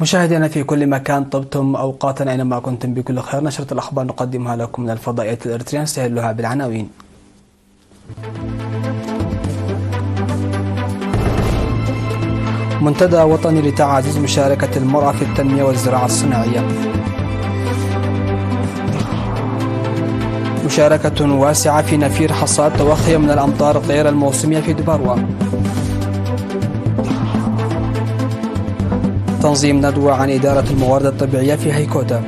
مشاهدينا في كل مكان، طبتم أوقاتنا أينما كنتم بكل خير. نشرة الأخبار نقدمها لكم من الفضائية الإريترية، نستهلها بالعناوين. منتدى وطني لتعزيز مشاركة المرأة في التنمية والزراعة الصناعية. مشاركة واسعة في نفير حصاد توخي من الأمطار غير الموسمية في دباروا. تنظيم ندوة عن إدارة الموارد الطبيعية في هيكوتا.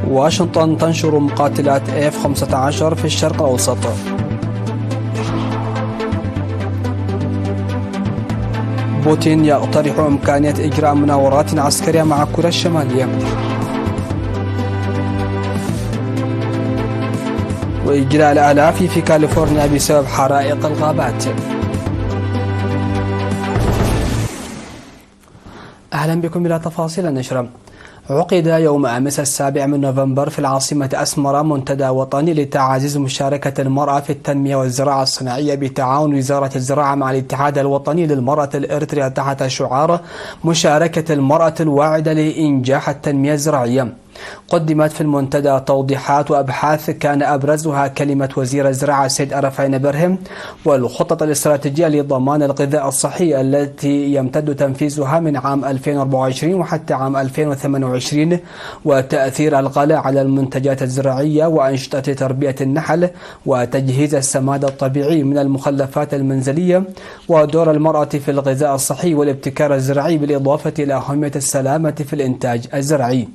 واشنطن تنشر مقاتلات F-15 في الشرق الأوسط. بوتين يقترح إمكانية إجراء مناورات عسكرية مع كوريا الشمالية. وإجلاء الآلاف في كاليفورنيا بسبب حرائق الغابات. أهلا بكم إلى تفاصيل النشرة. عقد يوم أمس 7 نوفمبر في العاصمة أسمرة منتدى وطني لتعزيز مشاركة المرأة في التنمية والزراعة الصناعية بتعاون وزارة الزراعة مع الاتحاد الوطني للمرأة الإريترية تحت شعار مشاركة المرأة الواعدة لإنجاح التنمية الزراعية. قدمت في المنتدى توضيحات وأبحاث كان أبرزها كلمة وزير الزراعة السيد أرفعين برهم والخطط الاستراتيجية لضمان الغذاء الصحي التي يمتد تنفيذها من عام 2024 وحتى عام 2028، وتأثير الغلاء على المنتجات الزراعية وأنشطة تربية النحل وتجهيز السماد الطبيعي من المخلفات المنزلية، ودور المرأة في الغذاء الصحي والابتكار الزراعي، بالإضافة إلى أهمية السلامة في الإنتاج الزراعي.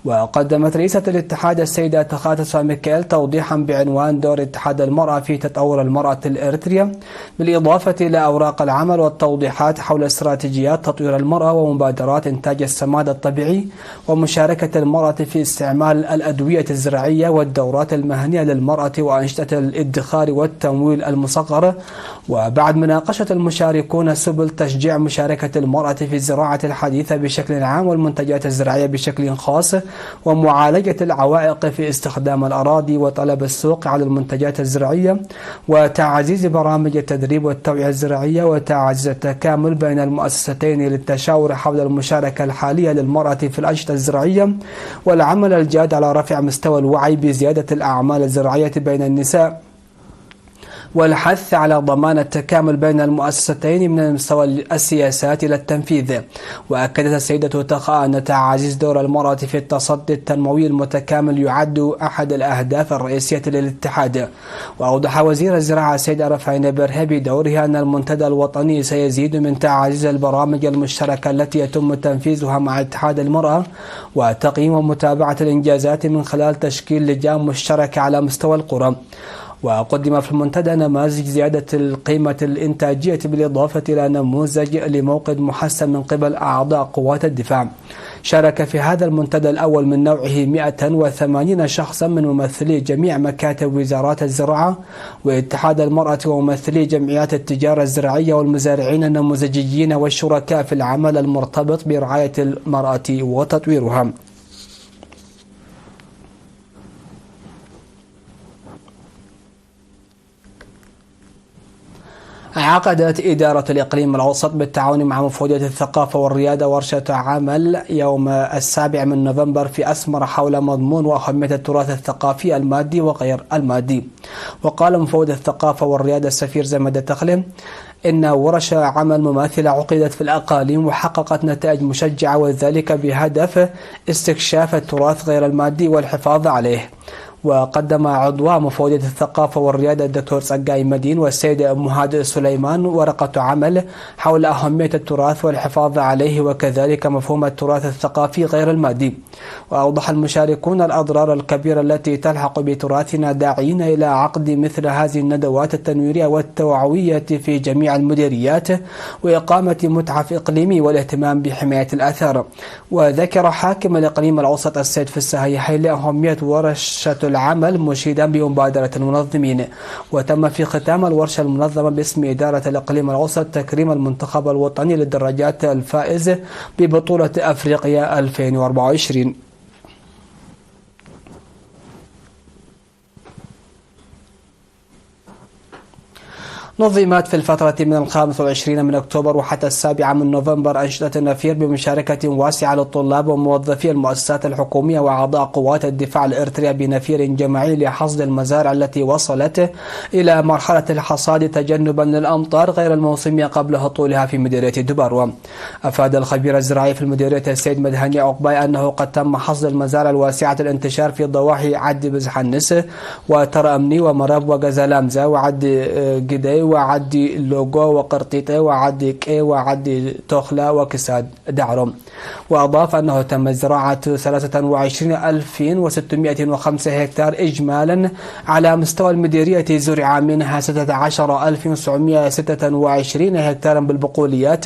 وقدمت رئيسة الاتحاد السيدة تخاتسا ميكيل توضيحا بعنوان دور اتحاد المرأة في تطور المرأة الإريترية، بالإضافة إلى أوراق العمل والتوضيحات حول استراتيجيات تطوير المرأة ومبادرات إنتاج السماد الطبيعي ومشاركة المرأة في استعمال الأدوية الزراعية والدورات المهنية للمرأة وأنشطة الادخار والتمويل المصغر. وبعد مناقشة المشاركون سبل تشجيع مشاركة المرأة في الزراعة الحديثة بشكل عام والمنتجات الزراعية بشكل خاص، ومعالجة العوائق في استخدام الأراضي وطلب السوق على المنتجات الزراعية، وتعزيز برامج التدريب والتوعية الزراعية، وتعزيز التكامل بين المؤسستين للتشاور حول المشاركة الحالية للمرأة في الأنشطة الزراعية، والعمل الجاد على رفع مستوى الوعي بزيادة الأعمال الزراعية بين النساء، والحث على ضمان التكامل بين المؤسستين من مستوى السياسات إلى التنفيذ. وأكدت السيدة تخا أن تعزيز دور المرأة في التصدي التنموي المتكامل يعد أحد الأهداف الرئيسية للاتحاد. وأوضح وزير الزراعة السيد أرفعين برهم بدوره أن المنتدى الوطني سيزيد من تعزيز البرامج المشتركة التي يتم تنفيذها مع اتحاد المرأة، وتقييم ومتابعة الإنجازات من خلال تشكيل لجان مشتركة على مستوى القرى. وقدم في المنتدى نماذج زيادة القيمة الإنتاجية، بالإضافة إلى نموذج لموقد محسن من قبل أعضاء قوات الدفاع. شارك في هذا المنتدى الأول من نوعه 180 شخصا من ممثلي جميع مكاتب وزارات الزراعة واتحاد المرأة وممثلي جمعيات التجارة الزراعية والمزارعين النموذجيين والشركاء في العمل المرتبط برعاية المرأة وتطويرها. عقدت إدارة الإقليم الأوسط بالتعاون مع مفوضية الثقافة والريادة ورشة عمل يوم 7 نوفمبر في أسمر حول مضمون وأهمية التراث الثقافي المادي وغير المادي. وقال مفوض الثقافة والريادة السفير زمد تخلم إن ورش عمل مماثلة عقدت في الأقاليم وحققت نتائج مشجعة، وذلك بهدف استكشاف التراث غير المادي والحفاظ عليه. وقدم عضو مفوضية الثقافة والريادة الدكتور صقاي مدين والسيد مهاد سليمان ورقة عمل حول أهمية التراث والحفاظ عليه وكذلك مفهوم التراث الثقافي غير المادي. وأوضح المشاركون الأضرار الكبيرة التي تلحق بتراثنا، داعين إلى عقد مثل هذه الندوات التنويرية والتوعوية في جميع المديريات وإقامة متحف إقليمي والاهتمام بحماية الآثار. وذكر حاكم الإقليم الأوسط السيد فساهي حيلي أهمية ورشة العمل مشيدا بمبادرة المنظمين. وتم في ختام الورشة المنظمة باسم إدارة الإقليم الأوسط تكريم المنتخب الوطني للدراجات الفائز ببطولة أفريقيا 2024. نظمت في الفترة من 25 من أكتوبر وحتى 7 من نوفمبر أنشطة النفير بمشاركة واسعة للطلاب وموظفي المؤسسات الحكومية وأعضاء قوات الدفاع الإريترية بنفير جماعي لحصد المزارع التي وصلت إلى مرحلة الحصاد تجنبا للأمطار غير الموسمية قبل هطولها في مديرية دبارو. أفاد الخبير الزراعي في المديرية السيد مدهني عقباي أنه قد تم حصد المزارع الواسعة الانتشار في ضواحي عد بزحنس وتر أمني ومراب وغزالامزة وعد قدي وعدي لوغو وقرطيطي وعدي كي وعدي توخلا وكساد دعرم. وأضاف أنه تم زراعة 23,605 هكتار إجمالا على مستوى المديرية، زرع منها 16,926 هكتارا بالبقوليات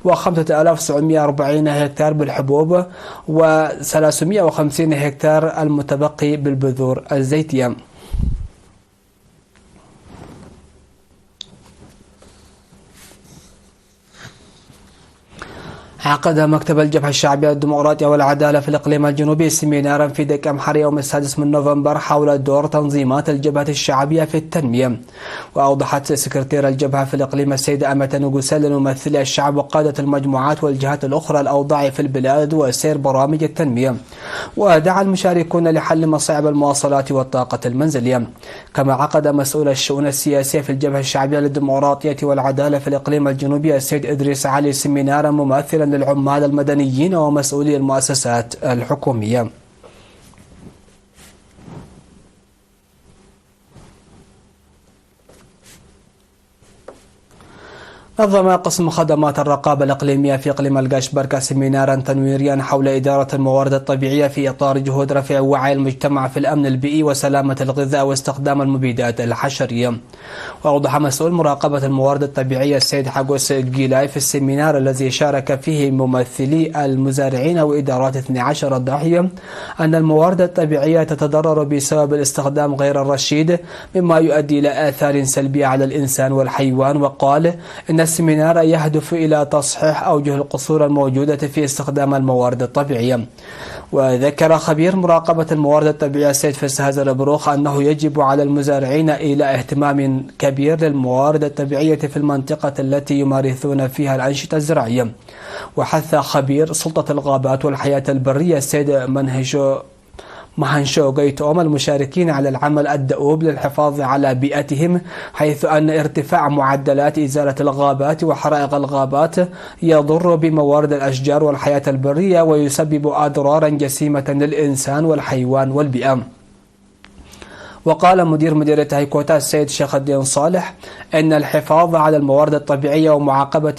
و5,940 هكتار بالحبوب و350 هكتار المتبقي بالبذور الزيتية. عقد مكتب الجبهة الشعبية الديمقراطية والعدالة في الإقليم الجنوبي سيمينارا في دك أمحر يوم 6 من نوفمبر حول دور تنظيمات الجبهة الشعبية في التنمية. وأوضحت سكرتير الجبهة في الإقليم السيدة أمة نوغوسا لممثلي الشعب وقادة المجموعات والجهات الأخرى الأوضاع في البلاد وسير برامج التنمية، ودعا المشاركون لحل مصاعب المواصلات والطاقة المنزلية. كما عقد مسؤول الشؤون السياسية في الجبهة الشعبية للديمقراطية والعدالة في الإقليم الجنوبي السيد إدريس علي سيمينارا ممثلا للعمال المدنيين ومسؤولي المؤسسات الحكومية. نظم قسم خدمات الرقابة الإقليمية في إقليم القشبركة سيمينارا تنويريا حول إدارة الموارد الطبيعية في إطار جهود رفع وعي المجتمع في الأمن البيئي وسلامة الغذاء واستخدام المبيدات الحشرية. وأوضح مسؤول مراقبة الموارد الطبيعية السيد حاغوس جيلاي في السيمينار الذي شارك فيه ممثلي المزارعين وإدارات 12 ضاحية أن الموارد الطبيعية تتضرر بسبب الاستخدام غير الرشيد مما يؤدي إلى آثار سلبية على الإنسان والحيوان. وقال إن السيمينار يهدف إلى تصحيح أوجه القصور الموجودة في استخدام الموارد الطبيعية. وذكر خبير مراقبة الموارد الطبيعية السيد فسهز البروخ أنه يجب على المزارعين إلى اهتمام كبير للموارد الطبيعية في المنطقة التي يمارسون فيها الأنشطة الزراعية. وحث خبير سلطة الغابات والحياة البرية السيد مهنشو غيتوم المشاركين على العمل الدؤوب للحفاظ على بيئتهم، حيث أن ارتفاع معدلات إزالة الغابات وحرائق الغابات يضر بموارد الأشجار والحياة البرية ويسبب أضرارا جسيمة للإنسان والحيوان والبيئة. وقال مدير مديرية هيكوتا السيد شيخ الدين صالح أن الحفاظ على الموارد الطبيعية ومعاقبة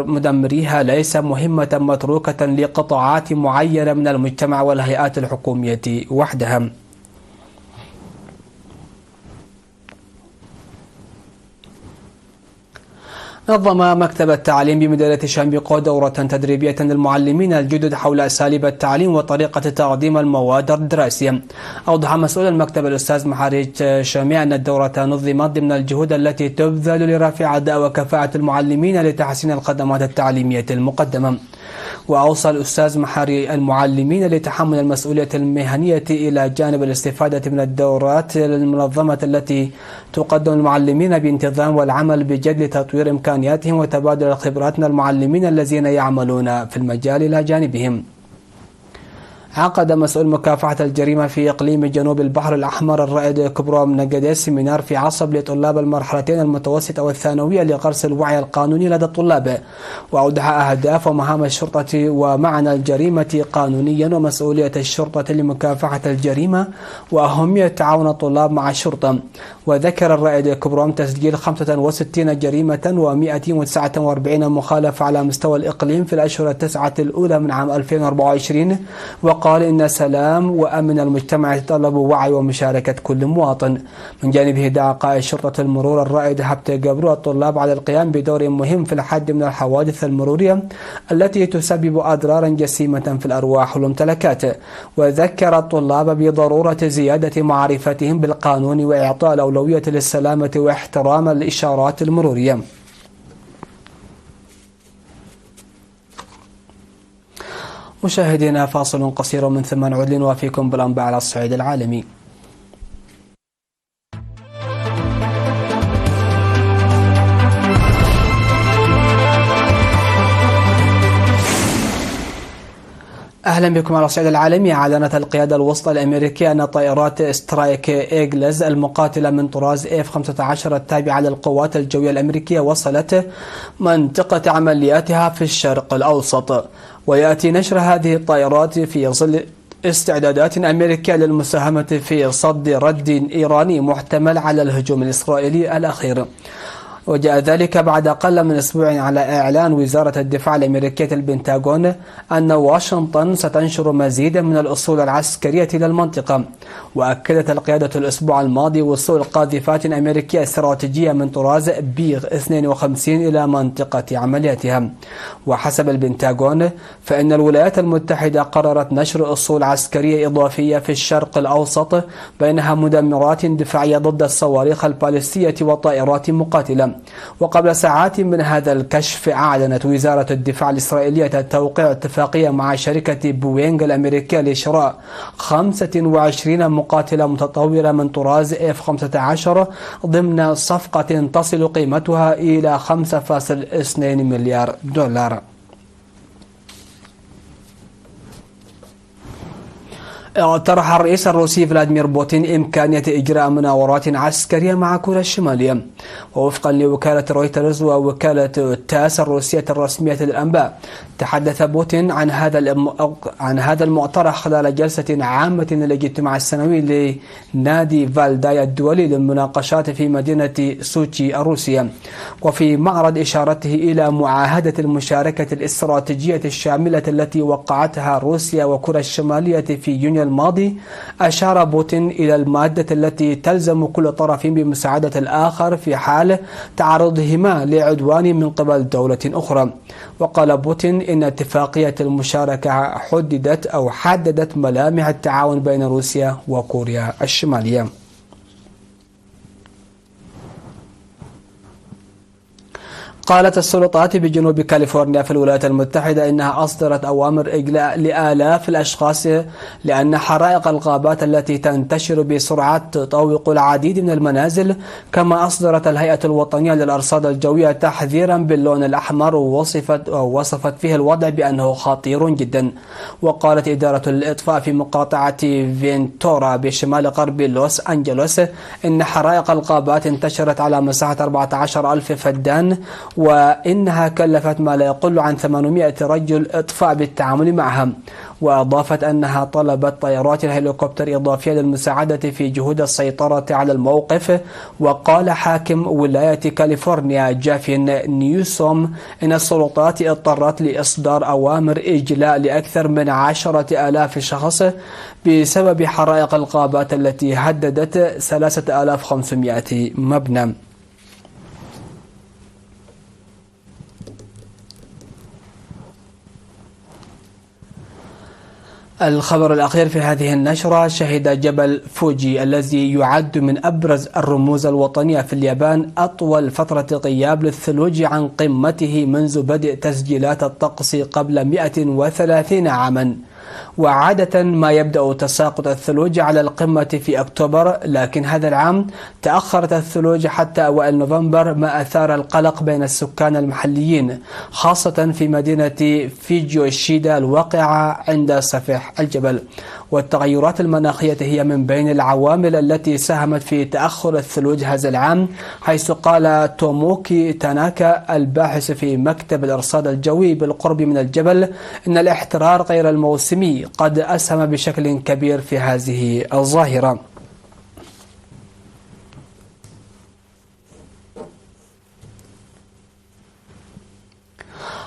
مدمريها ليس مهمة متروكة لقطاعات معينة من المجتمع والهيئات الحكومية وحدها. نظم مكتب التعليم بمديرية شامبيقو دورة تدريبية للمعلمين الجدد حول أساليب التعليم وطريقة تقديم المواد الدراسية. أوضح مسؤول المكتب الأستاذ محاريج شامي أن الدورة نظمت ضمن الجهود التي تبذل لرفع أداء وكفاءة المعلمين لتحسين الخدمات التعليمية المقدمة. وأوصى الأستاذ محاري المعلمين لتحمل المسؤولية المهنية إلى جانب الاستفادة من الدورات المنظمة التي تقدم المعلمين بانتظام والعمل بجد لتطوير إمكانياتهم وتبادل الخبرات من المعلمين الذين يعملون في المجال إلى جانبهم. عقد مسؤول مكافحة الجريمة في إقليم جنوب البحر الأحمر الرائد كبروم نجدي سيمينار في عصب لطلاب المرحلتين المتوسطة والثانوية لغرس الوعي القانوني لدى الطلاب. وأوضح أهداف ومهام الشرطة ومعنى الجريمة قانونيا ومسؤولية الشرطة لمكافحة الجريمة وأهمية تعاون الطلاب مع الشرطة. وذكر الرائد كبروم تسجيل 65 جريمة و149 مخالفة على مستوى الإقليم في الأشهر التسعة الأولى من عام 2024. وقال إن سلام وأمن المجتمع يتطلب وعي ومشاركة كل مواطن. من جانبه دعا قائد شرطة المرور الرائد هبت جبرو الطلاب على القيام بدور مهم في الحد من الحوادث المرورية التي تسبب أضرارا جسيمة في الأرواح والممتلكات. وذكر الطلاب بضرورة زيادة معرفتهم بالقانون وإعطاء الأولوية للسلامة واحترام الإشارات المرورية. مشاهدينا فاصل قصير من ثم نعود لنوافيكم بالأنباء على الصعيد العالمي. أهلا بكم على الصعيد العالمي. أعلنت القيادة الوسطى الأمريكية أن طائرات سترايك إيجلز المقاتلة من طراز F-15 التابعة للقوات الجوية الأمريكية وصلت منطقة عملياتها في الشرق الأوسط. ويأتي نشر هذه الطائرات في ظل استعدادات أمريكية للمساهمة في صد رد إيراني محتمل على الهجوم الإسرائيلي الأخير. وجاء ذلك بعد أقل من أسبوع على إعلان وزارة الدفاع الأمريكية البنتاغون أن واشنطن ستنشر مزيدا من الأصول العسكرية إلى المنطقة. وأكدت القيادة الأسبوع الماضي وصول قاذفات أمريكية استراتيجية من طراز بيغ 52 إلى منطقة عملياتها. وحسب البنتاغون فإن الولايات المتحدة قررت نشر أصول عسكرية إضافية في الشرق الأوسط بينها مدمرات دفاعية ضد الصواريخ البالستية وطائرات مقاتلة. وقبل ساعات من هذا الكشف أعلنت وزارة الدفاع الإسرائيلية توقيع اتفاقية مع شركة بوينغ الأمريكية لشراء 25 مقاتلة متطورة من طراز F-15 ضمن صفقة تصل قيمتها إلى 5.2 مليار دولار. اقترح الرئيس الروسي فلاديمير بوتين إمكانية إجراء مناورات عسكرية مع كوريا الشمالية. ووفقا لوكالة رويترز ووكالة تاس الروسية الرسمية للأنباء، تحدث بوتين عن هذا المقترح خلال جلسة عامة للاجتماع السنوي لنادي فالداي الدولي للمناقشات في مدينة سوتشي الروسية. وفي معرض إشارته إلى معاهدة المشاركة الاستراتيجية الشاملة التي وقعتها روسيا وكوريا الشمالية في يونيو الماضي، أشار بوتين إلى المادة التي تلزم كل طرف بمساعدة الآخر في حال تعرضهما لعدوان من قبل دولة أخرى. وقال بوتين إن اتفاقية المشاركة حددت ملامح التعاون بين روسيا وكوريا الشمالية. قالت السلطات بجنوب كاليفورنيا في الولايات المتحدة إنها أصدرت أوامر إجلاء لآلاف الأشخاص لأن حرائق الغابات التي تنتشر بسرعة تطوق العديد من المنازل. كما أصدرت الهيئة الوطنية للأرصاد الجوية تحذيرا باللون الأحمر ووصفت فيه الوضع بأنه خطير جدا. وقالت إدارة الإطفاء في مقاطعة فينتورا بشمال غرب لوس أنجلوس إن حرائق الغابات انتشرت على مساحة 14,000 فدان، وإنها كلفت ما لا يقل عن 800 رجل إطفاء بالتعامل معها. وأضافت أنها طلبت طائرات الهليكوبتر إضافية للمساعدة في جهود السيطرة على الموقف. وقال حاكم ولاية كاليفورنيا جافين نيوسوم إن السلطات اضطرت لإصدار أوامر إجلاء لأكثر من 10,000 شخص بسبب حرائق الغابات التي هددت 3,500 مبنى. الخبر الأخير في هذه النشرة: شهد جبل فوجي الذي يعد من أبرز الرموز الوطنية في اليابان أطول فترة غياب للثلوج عن قمته منذ بدء تسجيلات الطقس قبل 130 عاما. وعادة ما يبدأ تساقط الثلوج على القمة في أكتوبر، لكن هذا العام تأخرت الثلوج حتى أوائل نوفمبر، ما أثار القلق بين السكان المحليين خاصة في مدينة فيجيوشيدا الواقعة عند سفح الجبل. والتغيرات المناخية هي من بين العوامل التي ساهمت في تأخر الثلوج هذا العام، حيث قال توموكي تاناكا الباحث في مكتب الإرصاد الجوي بالقرب من الجبل إن الاحترار غير الموسمي قد أسهم بشكل كبير في هذه الظاهرة.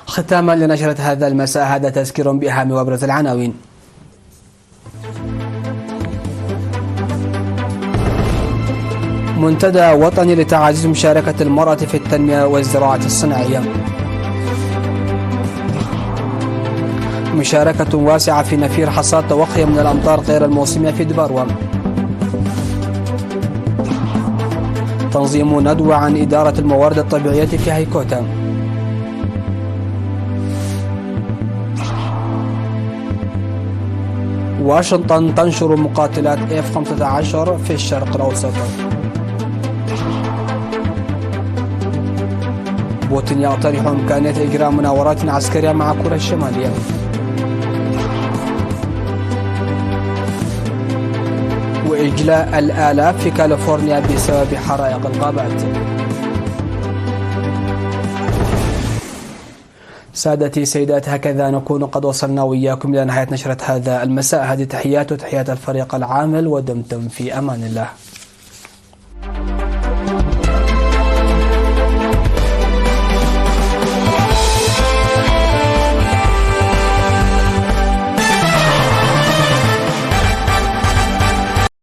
ختاما لنشرة هذا المساء، هذا تذكير بأهم وأبرز العناوين. منتدى وطني لتعزيز مشاركة المرأة في التنمية والزراعة الصناعية. مشاركة واسعة في نفير حصاد توقية من الأمطار غير الموسمية في دباروا. تنظيم ندوة عن إدارة الموارد الطبيعية في هيكوتا. واشنطن تنشر مقاتلات F-15 في الشرق الأوسط. بوتين يقترح إمكانية إجراء مناورات عسكرية مع كوريا الشمالية. إجلاء الآلاف في كاليفورنيا بسبب حرائق الغابات. سادتي سيدات، هكذا نكون قد وصلنا وإياكم إلى نهاية نشرة هذا المساء. هذه تحيات وتحيات الفريق العامل، ودمتم في أمان الله.